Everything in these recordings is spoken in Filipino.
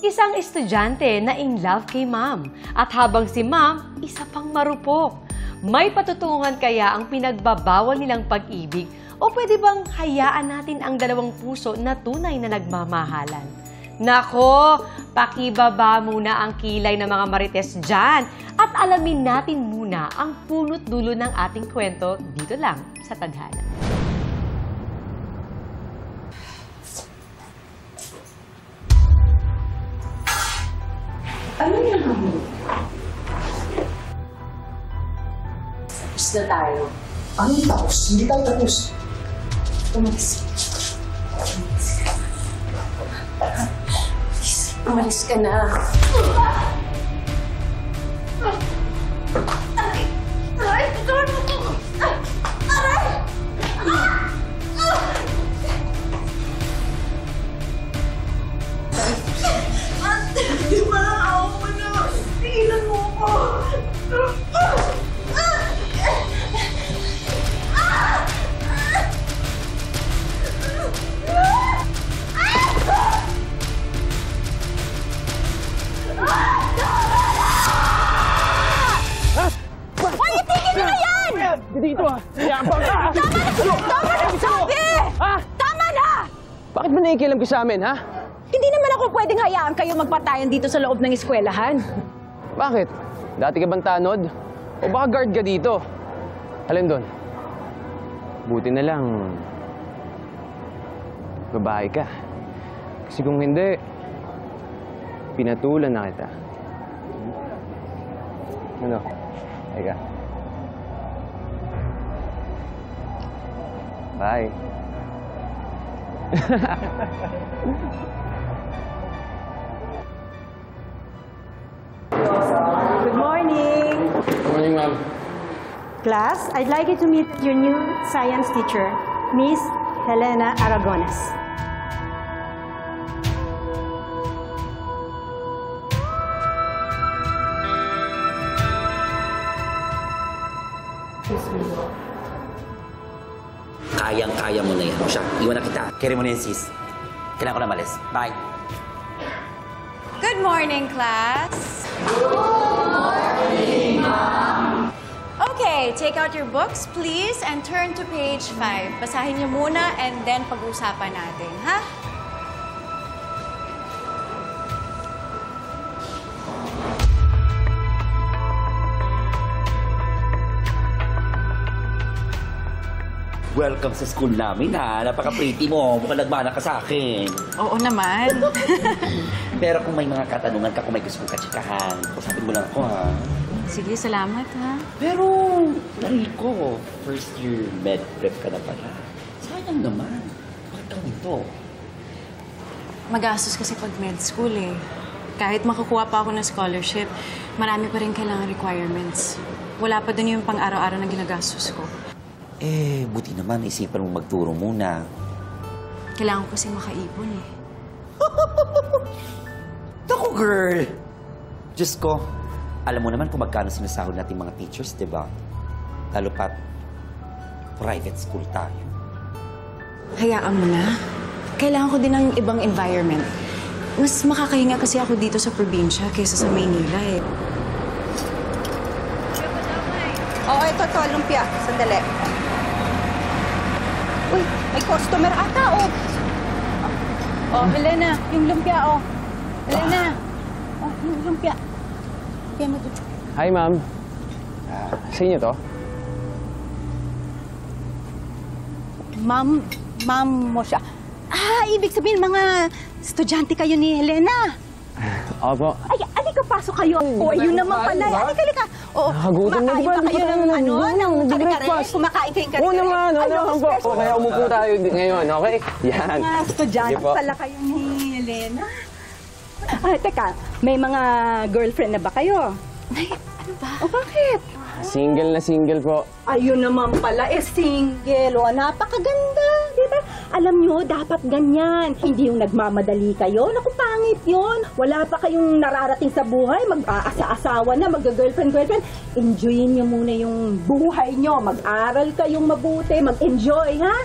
Isang estudyante na in love kay ma'am. At habang si ma'am, isa pang marupok. May patutunguhan kaya ang pinagbabawal nilang pag-ibig o pwede bang hayaan natin ang dalawang puso na tunay na nagmamahalan? Nako, pakibaba muna ang kilay ng mga marites dyan at alamin natin muna ang punot dulo ng ating kwento dito lang sa Tadhana. Ano yan, mami? Tapos na tayo. Ano yung tapos? Hindi tayo tapos. Umalis. Umalis ka na. Aray! Aray! Aray! Parang ako mo na. Tigilan mo ako. Dito ah! Yabang ka! Tama na sabi! Ha? Tama na! Bakit mo naikialam ka sa amin, ha? Hindi naman ako pwedeng hayaan kayo magpatayan dito sa loob ng eskwelahan. Bakit? Dati ka bang tanod? O baka guard ka dito? Alin doon? Buti na lang babae ka. Kasi kung hindi, pinatulan na kita. Ano? Teka. Bye. Good morning. Good morning, ma'am. Class, I'd like you to meet your new science teacher, Miss Helena Aragones. Kayang-kaya mo na yan. O siya, iwan na kita. Carry mo na yan, sis. Kailangan ko na malis. Bye. Good morning, class. Good morning, Ma'am. Okay, take out your books, please, and turn to page 5. Basahin niyo muna and then pag-uusapan natin, ha? Welcome sa school namin, ha? Napaka-pretty mo. Mukhang nagmana ka sa akin. Oo naman. Pero kung may mga katanungan ka, kung may gusto kong katsikahan, kusapin mo lang ako, ha? Sige, salamat, ha? Pero, narinig ko, first year med prep ka na pala. Sayang naman. Bakit ka nito? Magastos kasi pag med school, eh. Kahit makakuha pa ako ng scholarship, marami pa rin kailangan requirements. Wala pa dun yung pang-araw-araw na ginagastos ko. Eh, buti naman, isipan mo magturo muna. Kailangan ko kasi makaipon, eh. Naku, girl! Diyos ko, alam mo naman kung magkano sinasahod natin mga teachers, di ba? Lalo pat private school tayo. Hayaan mo na. Kailangan ko din ng ibang environment. Mas makakahinga kasi ako dito sa probinsya kaysa sa Maynila, eh. Oo, ito, lumpia. Sandali. Uy, may customer ata, oh. Oh, Helena, yung lumpia, oh. Helena. Oh, yung lumpia. Lumpia mo dito. Hi, ma'am. Sa inyo to? Ma'am mo siya. Ah, ibig sabihin, mga estudyante kayo ni Helena. Opo. Ay, alika, pasok kayo. O, ayun naman pala. Alika. Oo, Nakagutom na, di ba? kumakain ba kayo ng Nag-breakfast. Kumakain kayong kare-kare? Oo naman, po. O, kaya umupo tayo ngayon, okay? Yan. Mga estudyante pala kayo ni Helena. Ah, teka, may mga girlfriend na ba kayo? Ay, ano ba? O, bakit? Single po. Ayun naman pala, single. O, napakaganda, di ba? Alam nyo, dapat ganyan. Hindi yung nagmamadali kayo. Naku, pangit yun. Wala pa kayong nararating sa buhay. Mag-aasa-asawa na, mag-girlfriend. Enjoyin nyo muna yung buhay nyo. Mag-aral kayong mabuti. Mag-enjoy, ha?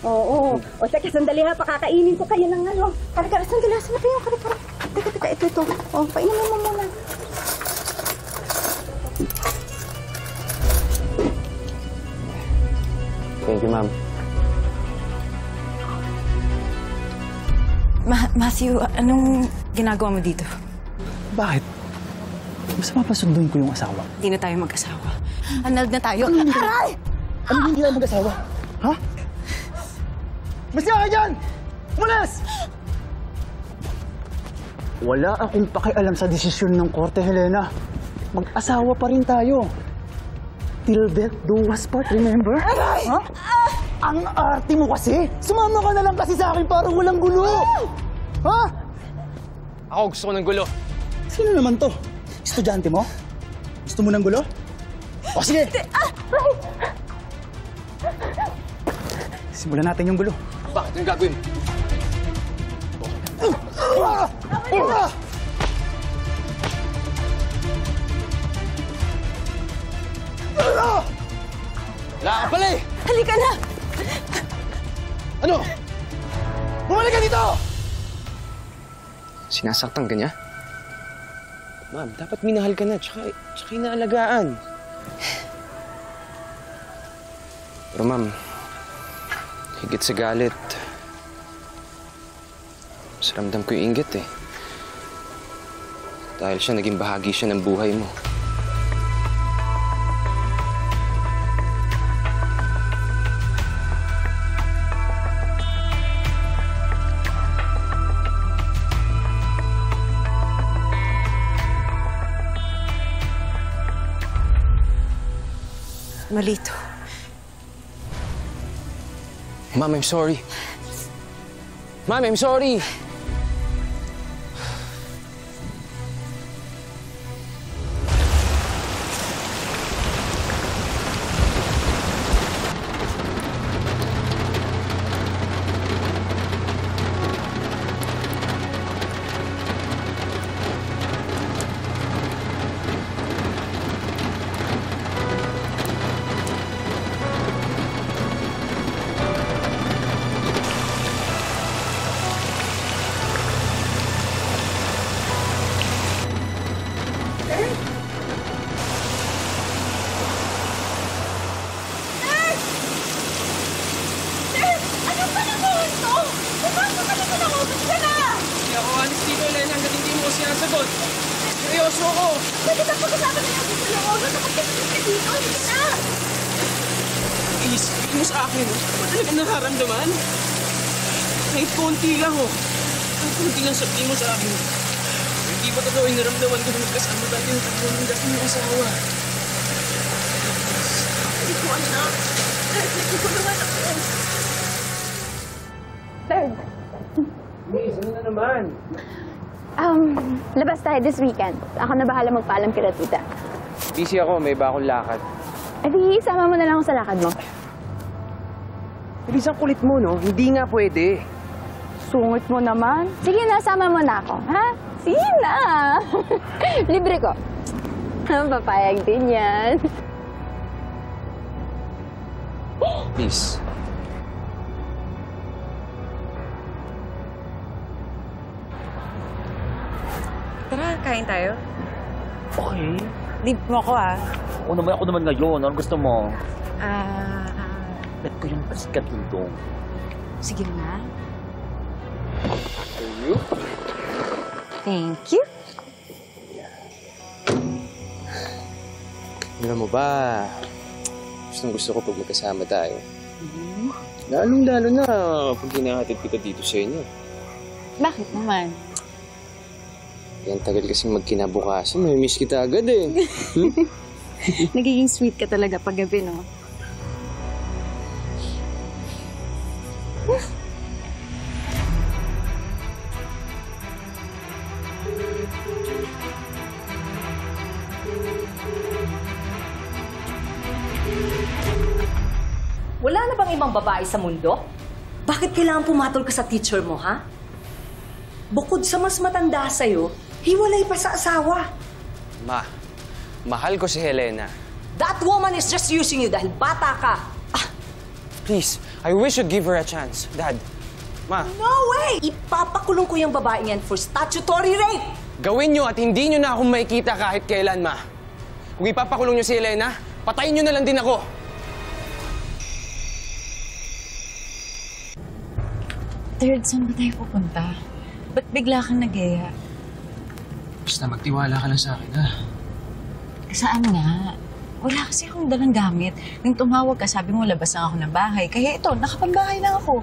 Oo. O, teka, sandali ha. Pakakainin ko kayo ng ano. Kara, sandali. Saan na kayo? Kara. Teka. ito. Oh, painumin mo muna. Thank you, ma'am. Matthew, anong ginagawa mo dito? Bakit? Mas mapasunduin ko yung asawa. Hindi na tayo mag-asawa. Annulled na tayo. Aray! Ano hindi tayo mag-asawa? Ha? Mas ka dyan! Mulas! Wala akong pakialam sa desisyon ng korte, Helena. Mag-asawa pa rin tayo. Till death do us part, remember? Aray! Ha? Ang arte mo kasi! Sumama ka na lang kasi sa akin para walang gulo! Ha? Ako gusto ko ng gulo. Sino naman to? Estudyante mo? Gusto mo ng gulo? O sige! Simulan natin yung gulo. Bakit? Anong gagawin? Wala ka pala eh! Halika na! Ano? Bumalik ka dito! Sinasaktan ka niya? Ma'am, dapat minahal ka na, tsaka inaalagaan. Pero ma'am, higit sa galit, mas ramdam ko yung inggit eh. Dahil siya, naging bahagi siya ng buhay mo. Malito. Ma'am, I'm sorry. Ma'am, I'm sorry. Sinasagot. Seryoso ako. Pwede ka pag-usapan na natin sa loob. Ano ka dito? Hindi na! Please, bigyan mo sa akin. Ano ba talaga nararamdaman? Kahit konti lang, oh. Kahit konti lang sabihin mo sa akin. Hindi ba totoo yung naramdaman ko na magkasama tayo yung tatlo ng dati ng asawa? Hindi ko anak. Hindi ko naman ako. Third. Miss, ano na naman? Labas tayo this weekend. Ako na bahala magpaalam kila tita. Busy ako, may iba akong lakad. Eh di, sama mo na lang ako sa lakad mo. Bilis ang kulit mo, no? Hindi nga pwede. Sungit mo naman. Sige na, sama mo na ako, ha? Sige na! Libre ko. Papayag din yan. Please. Tara, kain tayo. Okay. Leave mo ako, ah. Ako naman ngayon. Ano gusto mo? Bet ko yung pasikat dito. Sige na. For you? Thank you. Alam mo ba, gusto ko pag magkasama tayo. Lalong-lalo na pag hinahatid kita dito sa inyo. Bakit naman? Yan tagal kasing magkinabukasan. May miss kita agad eh. Nagiging sweet ka talaga pag gabi, no? Wala na bang ibang babae sa mundo? Bakit kailangan pumatol ka sa teacher mo, ha? Bukod sa mas matanda sa'yo, hiwalay pa sa asawa. Ma, mahal ko si Helena. That woman is just using you dahil bata ka. Please, I wish you'd give her a chance. Dad, Ma, No way! Ipapakulong ko yung babaeng yan for statutory rape! gawin nyo at hindi nyo na akong makikita kahit kailan, Ma. Kung ipapakulong nyo si Elena, patayin nyo na lang din ako. Third, saan ba tayo pupunta? Ba't bigla kang nag-eya? Basta magtiwala ka lang sa akin, ha? Saan nga? Wala kasi akong dalang gamit. Nung tumawag ka, sabi mo labas lang ako ng bahay. Kaya ito, nakapambahay lang ako.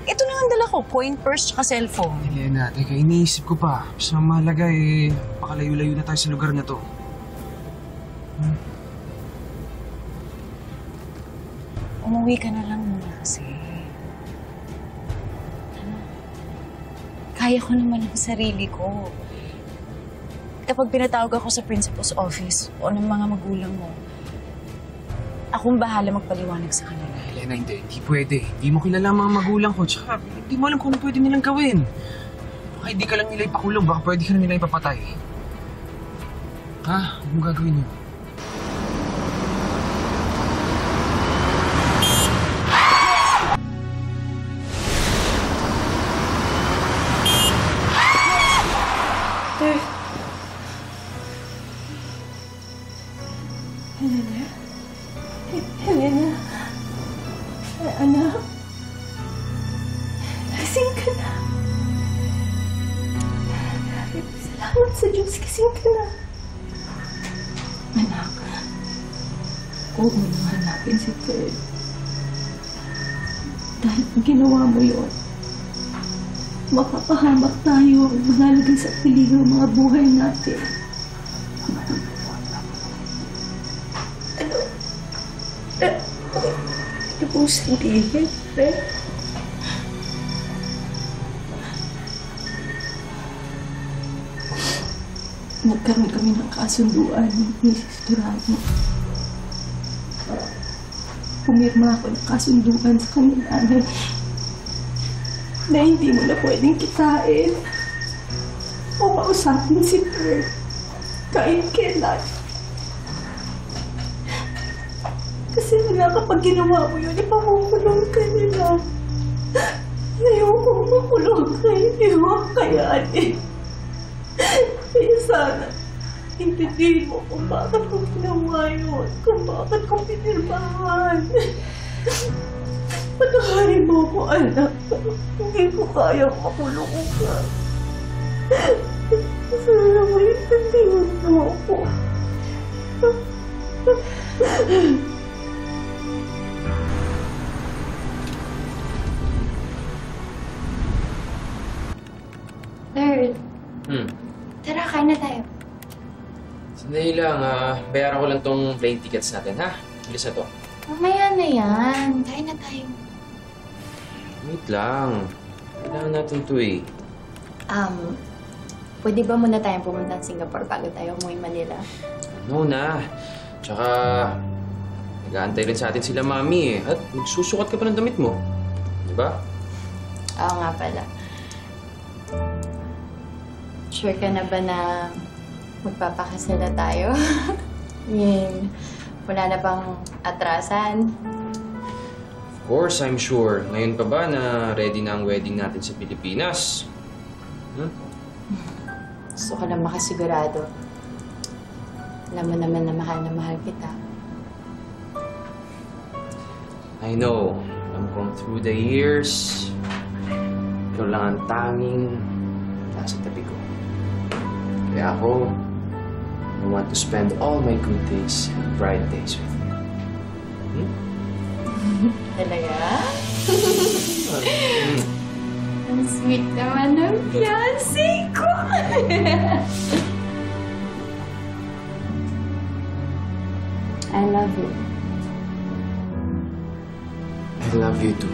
Ito na ang dala ko, coin purse tsaka cellphone. Elena, teka, iniisip ko pa. Basta mahalaga pakalayo-layo na tayo sa lugar na to. Umuwi ka na lang muna kasi. Kaya ko naman ang sarili ko. Kapag pinatawag ako sa principal's office o ng mga magulang mo, akong bahala magpaliwanag sa kanila. Elena, hindi pwede. Hindi mo kilala ang mga magulang ko. Tsaka, hindi mo alam kung ano pwede nilang gawin. Baka hindi ka lang nila ipakulong. Baka pwede ka na nila ipapatay. Ha? Anong gagawin niyo? Helena, anak, lasing ka na. Salamat sa Diyos, lasing ka na. Anak, huwag mo nang hanapin si Ted. Dahil kung ginawa mo yun, mapapahamak tayo, malalagay sa peligro ang mga buhay natin. Ito po sabihin, Fred. Nagkaroon kami ng kasunduan ni Mrs. Durano. Pumirma ako ng kasunduan sa kanila na hindi mo na pwedeng kitain o kausapin si Fred kahit kailan. Kasi wala kapag ginawa mo yun, ipakukulong ka nila. Ayoko makulong kayo, kaya kaya sana, intindihin mo kung bakit ko ginawa yun, kung bakit ko pinirmahan. Pataharin mo ko, anak. Hindi ko kayang makulong ka. Sana mo intindihin mo ako. Third. Tara, kain na tayo. Sandali lang, bayaran ko lang tong plane tickets natin, ha? Bilis na to. Mamaya na yan. Kain na tayo. Wait lang. Kailangan natin to eh. Pwede ba muna tayong pumunta sa Singapore bago tayo umuwi Manila? No na. Tsaka, nag-aantay rin sa atin sila mami eh. At magsusukat ka pa ng damit mo. Diba? Oo nga pala. Sure ka na ba na magpapakasal na tayo? Wala na bang atrasan? Of course, I'm sure. Ngayon pa ba na ready na ang wedding natin sa Pilipinas? Gusto ko lang makasigurado. Alam mo naman na mahal kita. I know. Alam kong through the years, ikaw lang ang tanging nasa tabi ko. Kaya ako, I want to spend all my good days and bright days with you. Talaga? Ang sweet naman ng fiancé ko! I love you. I love you too.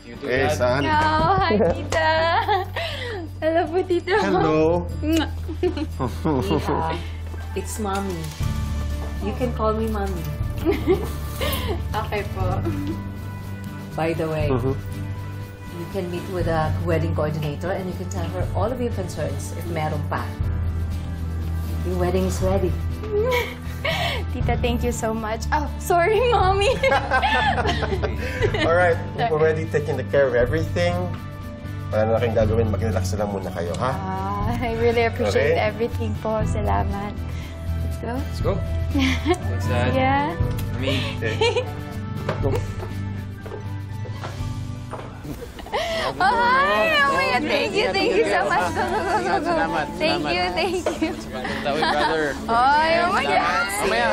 Hey, son. Oh, hi, tita. Hello po, tita. Hello. It's Mommy. You can call me Mommy. Okay po. By the way, you can meet with a wedding coordinator and you can tell her all of your concerns if meron pa. Your wedding is ready. Tita, thank you so much. Oh, sorry, Mommy. All right, we've already taken care of everything. Wala na kayong gagawin. Mag-relax na lang muna kayo, ha? I really appreciate Okay. everything po. Salamat. Let's go. Let's go. Thanks, Dad. Yeah. Me. Oh, hi! Oh my God, thank you so much. Go, go, go, go, go. Thank you. Tawi, brother. Oh my God. Mamaya.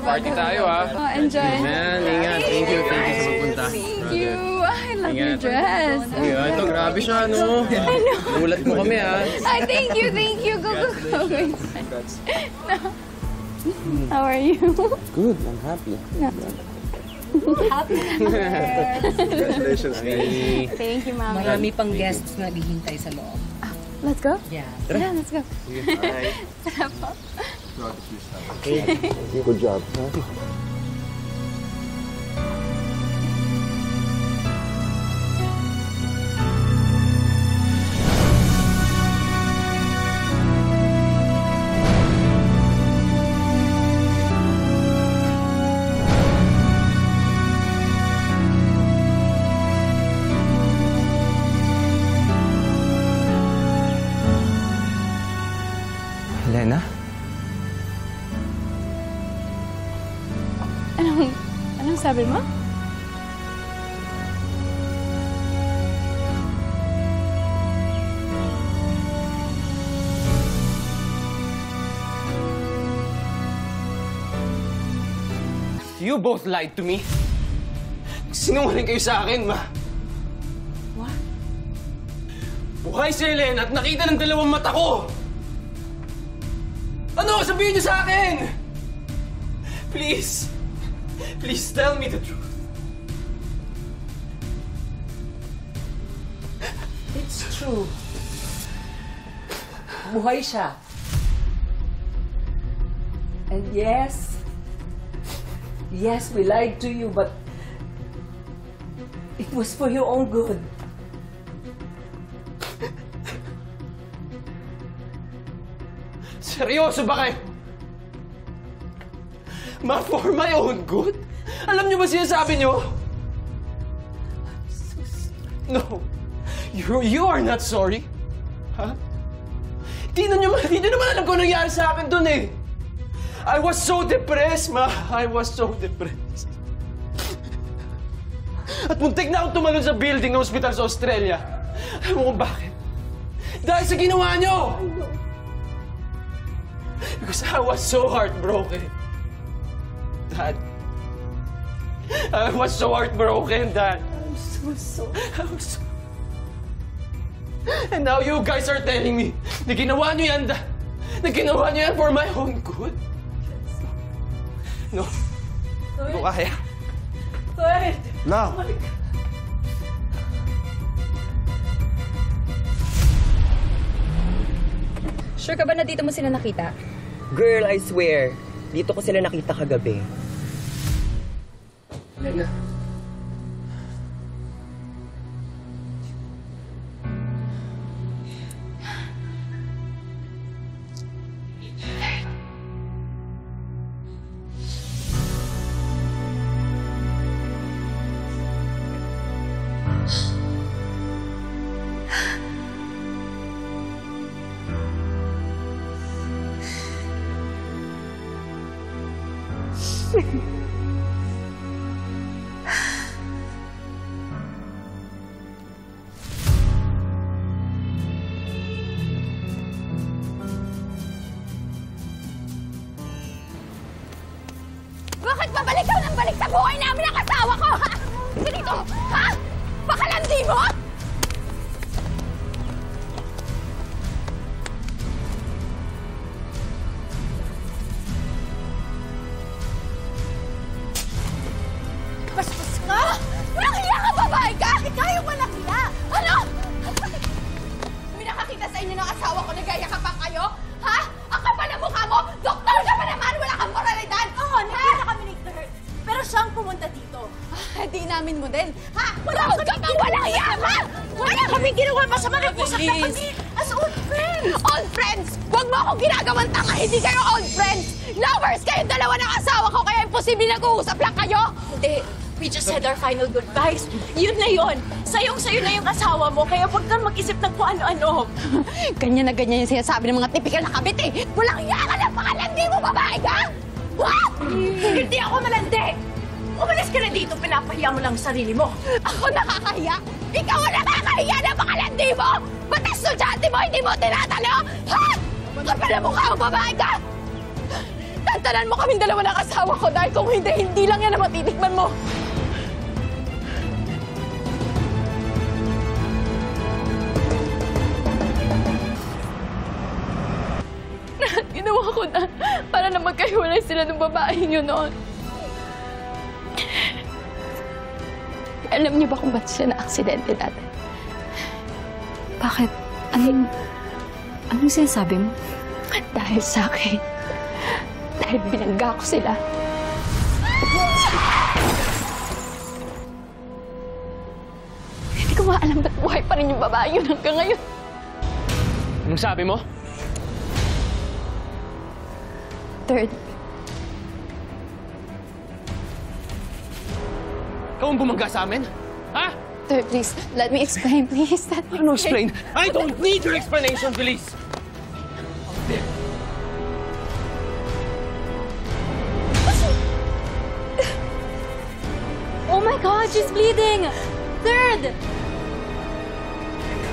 Party tayo, ha? Oh, enjoy. Man, ingat. Thank you sa pagpunta. Thank you. I love your dress. Ito, grabe siya, no? Gulat mo kami, ha? Ay, thank you. Go, go, go. No. How are you? Good, I'm happy. Congratulations, baby. Thank you, Mama. Marami pang guests na naghihintay sa loob. Let's go? Yeah. Yeah, let's go. Bye. Tara po. Good job. Helena? Anong sabi mo? You both lied to me. Sinungaling kayo sa akin, Ma. What? Buhay si Helena at nakita ng dalawang mata ko. Ano? Sabihin niyo sa akin! Please. Please tell me the truth. It's true. Buhay siya. And yes, we lied to you, but it was for your own good. Seryoso ba kayo? Ma, for my own good? Alam niyo ba sinasabi niyo? No. You are not sorry. Ha? Di niyo naman alam kung ano nangyari sa akin dun eh. I was so depressed, Ma. I was so depressed. At muntik na akong tumalon sa building ng ospital sa Australia. Alam mo kung bakit? Dahil sa ginawa niyo! Because I was so heartbroken. Dad. I was so heartbroken, Dad. I was so... And now you guys are telling me na ginawa niyo yan, Dad. Na ginawa niyo yan for my own good. No. Hindi ko kaya. No. Sure ka ba na dito mo sila nakita? Girl, I swear, dito ko sila nakita kagabi. Helena. Bakit babalik ka ng balik sa buhay namin ang asawa ko, ha? Ganito, ha? Pakalandi mo? Bastos ka! Walang hiya ka, babae Walang yama! Wala kaming ginawa masama, nag-usap na kami as old friends! Old friends! Huwag mo akong ginagawang tanga, hindi kayo old friends! Lovers kayong dalawa ng asawa ko, kaya imposible nag-uusap lang kayo! Hindi, we just said our final goodbyes. Yun na yun. Sayong-sayo na yung asawa mo, kaya huwag kang mag-isip ng kung ano-ano. Ganyan na ganyan yung sinasabi ng mga tipikal na kabit eh. Walang iya ka lang, pakalandi mo, babae ka! What? Hindi ako malandi! Umalis ka na dito, pinapahiya mo lang sarili mo. Ako nakakahiya? Ikaw ang nakakahiya na pakalandi mo! Ba't estudyante mo hindi mo tinatalo? Ha? Kapal na mukha mo, babae ka! Tantanan mo kaming dalawa ng asawa ko dahil kung hindi lang yan ang matitikman mo. Ginawa ko na para na magkahiwalay sila ng babaeng yun noon. Alam niyo ba kung ba't siya na-aksidente dati? Bakit? Anong sinasabi mo? Dahil sa akin. Dahil binangga ko sila. Hindi ko maalam ba't buhay pa rin yung babae yun hanggang ngayon. Anong sabi mo? Third. Ikaw ang bumangga sa amin? Ha? Third, please. Let me explain, please. Ano explain? I don't need your explanation, please! Oh my God, she's bleeding! Third!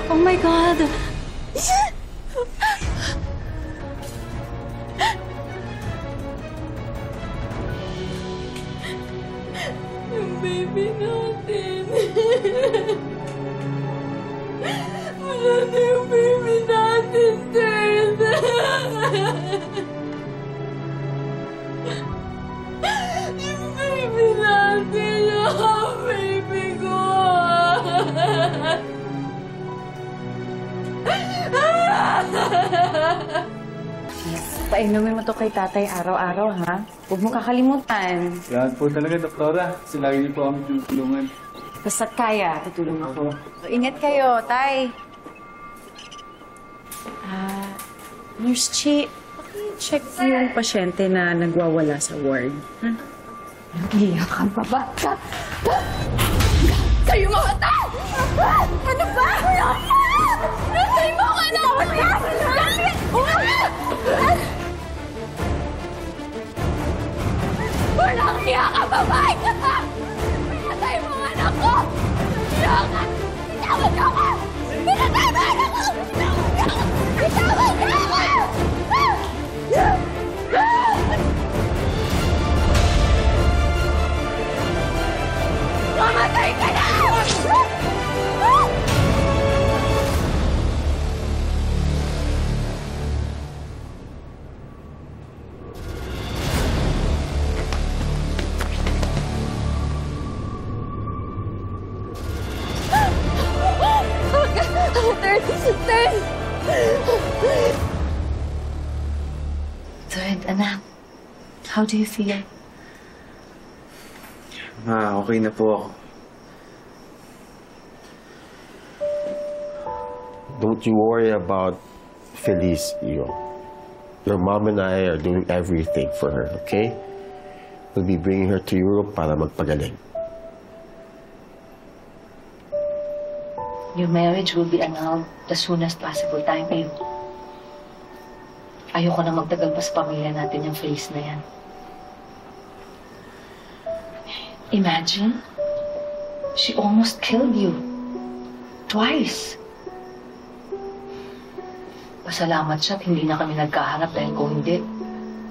Oh my God! Yung baby natin. Wala na yung baby natin, Third! Yung baby natin, baby ko! Painumin mo to kay tatay araw-araw, ha? Huwag mo kakalimutan. Yan po talaga, Doktora. Kasi lagi niyo po kami tinutulungan. Basta't kaya, tutulong ako. Ingat kayo, tay. Nurse Chi, check yung pasyente na nagwawala sa ward. Ha? Iyak ka ba, bata? Kayo mga tao! Ano ba? Nasay mo ka na! Walang hiya ka, babae ka! Pinatay mo ang anak ko! Hiya ka! Bitawan niyo ako! Pinatay mo ang anak ko! Bitawan niyo ako! Mamatay ka na! Third, anak. How do you feel? Okay na po ako. Don't you worry about Feliz, Iyo. Your mom and I are doing everything for her, okay? We'll be bringing her to Europe para magpagaling. Your marriage will be annulled the soonest possible time, Iyo. Ayoko na magtagal pa sa pamilya natin yung Feliz na yan. Imagine, she almost killed you. Twice. Pasalamat siya at hindi na kami nagkaharap dahil kung hindi,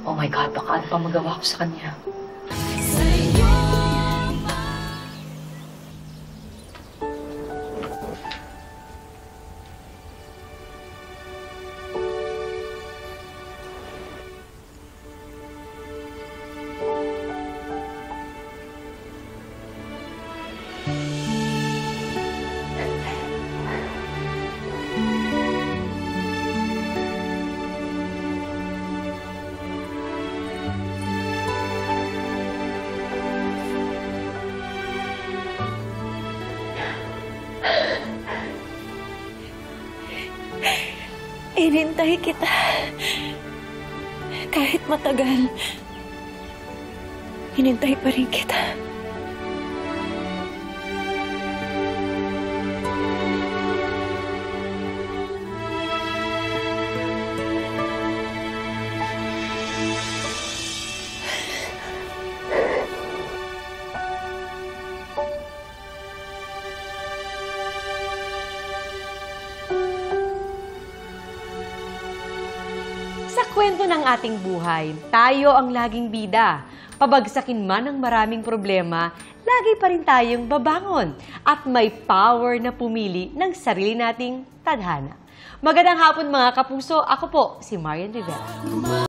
oh my God, baka ano pa magawa ko sa kanya. Inintay kita. Kahit matagal, inintay pa rin kita. Sa kwento ng ating buhay, tayo ang laging bida. Pabagsakin man ang maraming problema, lagi pa rin tayong babangon at may power na pumili ng sarili nating tadhana. Magandang hapon mga kapuso, ako po si Marian Rivera.